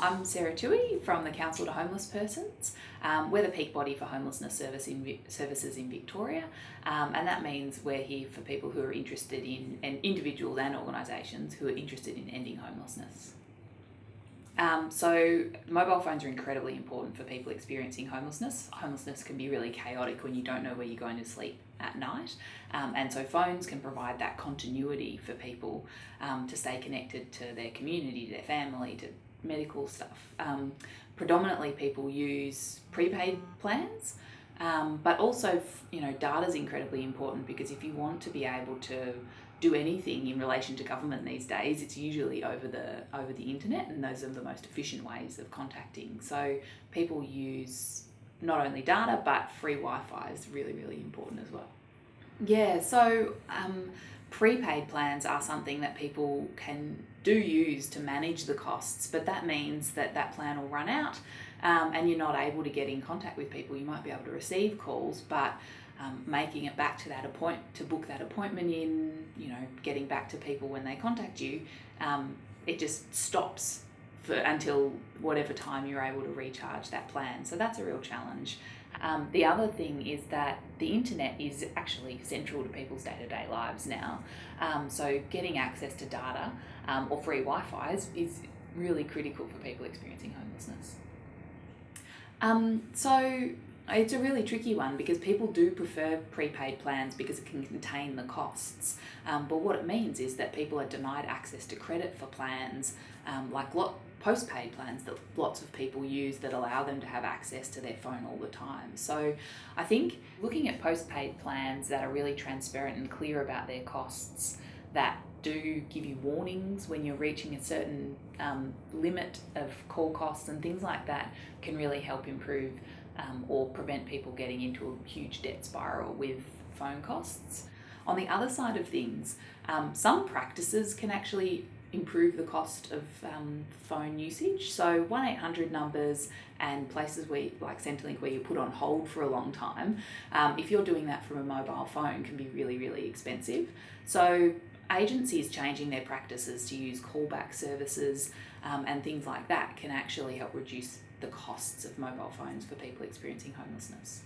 I'm Sarah Toohey from the Council to Homeless Persons. We're the peak body for homelessness services in Victoria, and that means we're here for people who are interested in, and individuals and organisations who are interested in ending homelessness. So mobile phones are incredibly important for people experiencing homelessness. Homelessness can be really chaotic when you don't know where you're going to sleep at night, and so phones can provide that continuity for people to stay connected to their community, to their family, to medical stuff. Predominantly people use prepaid plans, but also data is incredibly important, because if you want to be able to do anything in relation to government these days, it's usually over the internet, and those are the most efficient ways of contacting. So people use not only data, but free Wi-Fi is really, really important as well. Yeah, so prepaid plans are something that people can use to manage the costs, but that means that plan will run out, and you're not able to get in contact with people. You might be able to receive calls, but making it back to to book that appointment in, getting back to people when they contact you, it just stops until whatever time you're able to recharge that plan. So that's a real challenge. The other thing is that the internet is actually central to people's day-to-day lives now. So getting access to data or free Wi-Fi is really critical for people experiencing homelessness. So it's a really tricky one, because people do prefer prepaid plans because it can contain the costs. But what it means is that people are denied access to credit for plans, like postpaid plans that lots of people use, that allow them to have access to their phone all the time. So I think looking at postpaid plans that are really transparent and clear about their costs, that do give you warnings when you're reaching a certain limit of call costs and things like that, can really help improve or prevent people getting into a huge debt spiral with phone costs. On the other side of things, some practices can actually improve the cost of phone usage. So 1-800 numbers and places like Centrelink, where you put on hold for a long time, if you're doing that from a mobile phone, can be really, really expensive. So agencies changing their practices to use callback services and things like that can actually help reduce the costs of mobile phones for people experiencing homelessness.